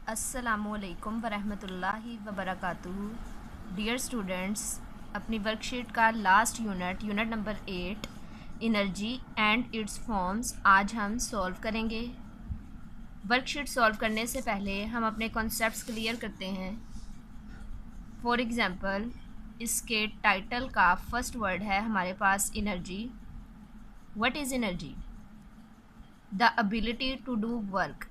अस्सलामुअलैकुम वरहमतुल्लाहि वबरकातुहू। Dear students, अपनी वर्कशीट का last unit number 8 energy and it's forms आज हम सॉल्व करेंगे। वर्कशीट सॉल्व करने से पहले हम अपने कॉन्सेप्ट्स क्लियर करते हैं। फॉर एग्ज़ाम्पल, इसके टाइटल का फर्स्ट वर्ड है हमारे पास energy. What is energy? The ability to do work.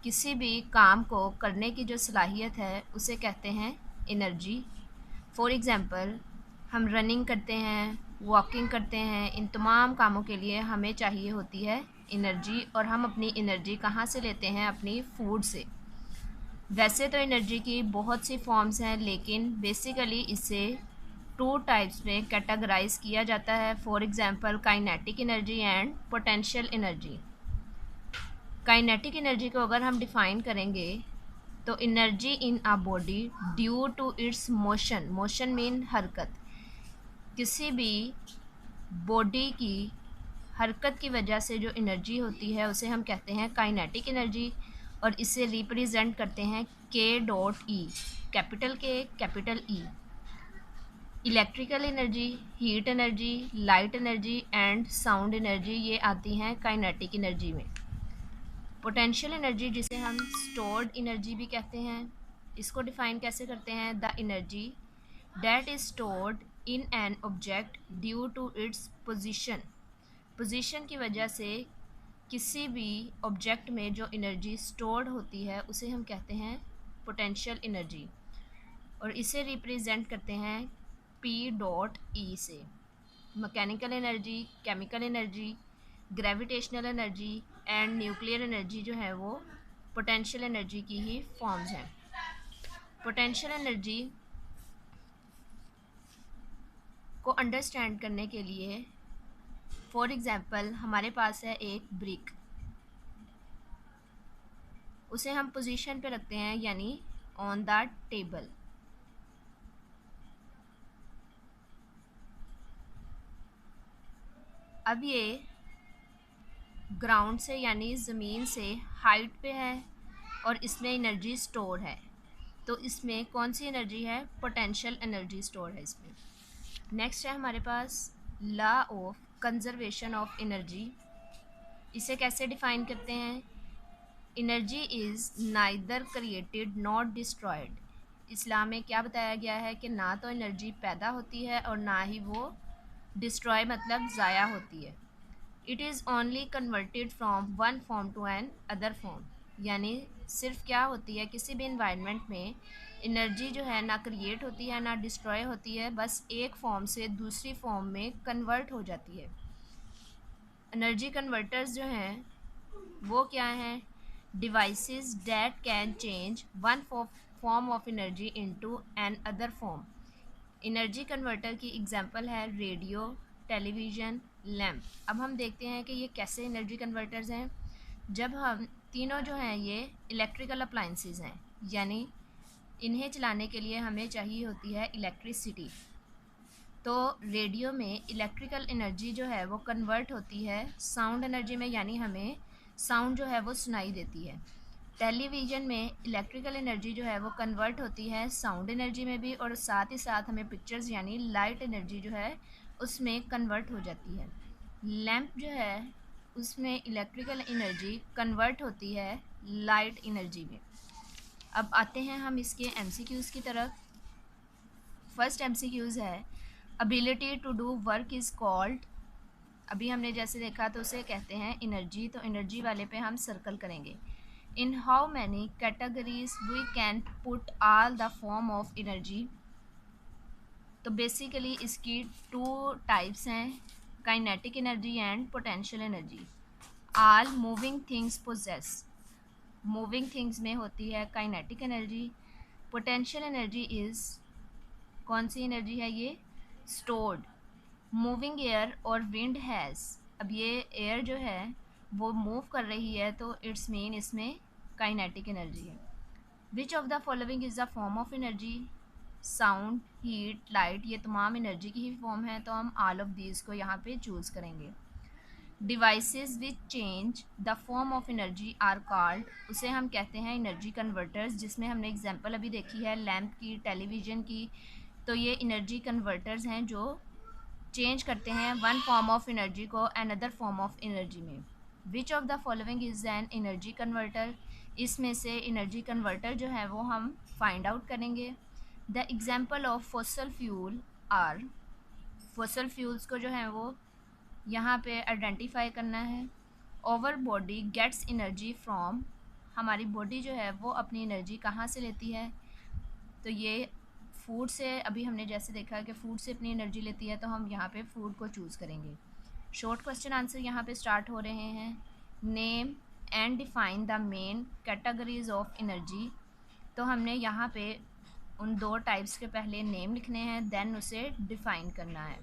किसी भी काम को करने की जो सलाहियत है उसे कहते हैं एनर्जी। फॉर एग्ज़ाम्पल, हम रनिंग करते हैं, वॉकिंग करते हैं, इन तमाम कामों के लिए हमें चाहिए होती है एनर्जी। और हम अपनी एनर्जी कहाँ से लेते हैं? अपनी फूड से। वैसे तो एनर्जी की बहुत सी फॉर्म्स हैं, लेकिन बेसिकली इसे 2 टाइप्स में कैटेगराइज किया जाता है। For example, kinetic energy and potential energy. Kinetic energy को अगर हम डिफ़ाइन करेंगे तो energy in a body due to its motion. Motion mean हरकत। किसी भी बॉडी की हरकत की वजह से जो एनर्जी होती है उसे हम कहते हैं काइनेटिक एनर्जी, और इसे रिप्रेजेंट करते हैं K.E, कैपिटल के, capital E। Electrical energy, heat energy, light energy and sound energy ये आती हैं काइनेटिक एनर्जी में। पोटेंशियल एनर्जी, जिसे हम स्टोर्ड एनर्जी भी कहते हैं, इसको डिफाइन कैसे करते हैं? The energy that is stored in an object due to its position. Position की वजह से किसी भी ऑब्जेक्ट में जो एनर्जी स्टोर्ड होती है उसे हम कहते हैं पोटेंशियल एनर्जी, और इसे रिप्रेजेंट करते हैं P.E से। Mechanical energy, chemical energy, gravitational energy and nuclear energy जो है वो पोटेंशियल एनर्जी की ही फॉर्म्स हैं। पोटेंशियल एनर्जी को अंडरस्टैंड करने के लिए फॉर एग्ज़ाम्पल हमारे पास है एक ब्रिक, उसे हम पोजीशन पे रखते हैं यानी ऑन द टेबल। अब ये ग्राउंड से यानी ज़मीन से हाइट पे है और इसमें एनर्जी स्टोर है, तो इसमें कौन सी एनर्जी है? पोटेंशियल एनर्जी स्टोर है इसमें। नेक्स्ट है हमारे पास law of conservation of energy. इसे कैसे डिफाइन करते हैं? Energy is neither created not destroyed. इस्लाम में क्या बताया गया है कि ना तो एनर्जी पैदा होती है और ना ही वो डिस्ट्रॉय मतलब ज़ाया होती है। It is only converted from one form to another form. यानी सिर्फ क्या होती है, किसी भी इन्वायरमेंट में एनर्जी जो है ना क्रिएट होती है ना डिस्ट्रॉय होती है, बस एक फॉर्म से दूसरी फॉर्म में कन्वर्ट हो जाती है। एनर्जी कन्वर्टर्स जो हैं वो क्या हैं? Devices that can change one form of energy into another form. Energy converter की एग्जांपल है रेडियो, टेलीविज़न, लैम्प। अब हम देखते हैं कि ये कैसे एनर्जी कन्वर्टर्स हैं। जब हम तीनों जो हैं ये इलेक्ट्रिकल अप्लाइंसेस हैं, यानी इन्हें चलाने के लिए हमें चाहिए होती है इलेक्ट्रिसिटी। तो रेडियो में इलेक्ट्रिकल एनर्जी जो है वो कन्वर्ट होती है साउंड एनर्जी में, यानी हमें साउंड जो है वो सुनाई देती है। टेलीविज़न में इलेक्ट्रिकल एनर्जी जो है वो कन्वर्ट होती है साउंड एनर्जी में भी, और साथ ही साथ हमें पिक्चर्स यानी लाइट एनर्जी जो है उसमें कन्वर्ट हो जाती है। लैंप जो है उसमें इलेक्ट्रिकल एनर्जी कन्वर्ट होती है लाइट एनर्जी में। अब आते हैं हम इसके एमसीक्यूज़ की तरफ। फर्स्ट एमसीक्यूज़ है ability to do work is called. अभी हमने जैसे देखा तो उसे कहते हैं एनर्जी, तो एनर्जी वाले पे हम सर्कल करेंगे। In how many categories we can put all the form of energy. तो बेसिकली इसकी 2 टाइप्स हैं, kinetic energy and potential energy. All moving things possess. Moving things में होती है kinetic energy. Potential energy is कौन सी energy है ये? स्टोर्ड। मूविंग एयर और विंड हैज़। अब ये एयर जो है वो मूव कर रही है तो इट्स मीन इसमें काइनेटिक एनर्जी है। विच of the following is the form of energy? Sound, heat, light, ये तमाम एनर्जी की ही फॉर्म है, तो हम ऑल ऑफ दीज को यहाँ पे चूज़ करेंगे। Devices which change the form of energy are called, उसे हम कहते हैं एनर्जी कन्वर्टर्स, जिसमें हमने एग्जांपल अभी देखी है लैंप की, टेलीविज़न की। तो ये एनर्जी कन्वर्टर्स हैं जो चेंज करते हैं वन फॉर्म ऑफ एनर्जी को अनदर फॉर्म ऑफ एनर्जी में। Which of the following is an energy converter, इसमें से एनर्जी कन्वर्टर जो है वो हम फाइंड आउट करेंगे। The example of fossil fuel are, fossil fuels को जो है वो यहाँ पे आइडेंटिफाई करना है। Our body gets energy from, हमारी बॉडी जो है वो अपनी एनर्जी कहाँ से लेती है, तो ये फूड से, अभी हमने जैसे देखा कि फूड से अपनी एनर्जी लेती है, तो हम यहाँ पे फूड को चूज़ करेंगे। शॉर्ट क्वेश्चन आंसर यहाँ पे स्टार्ट हो रहे हैं। Name and define the main categories of energy, तो हमने यहाँ पे उन दो टाइप्स के पहले नेम लिखने हैं, देन उसे डिफ़ाइन करना है।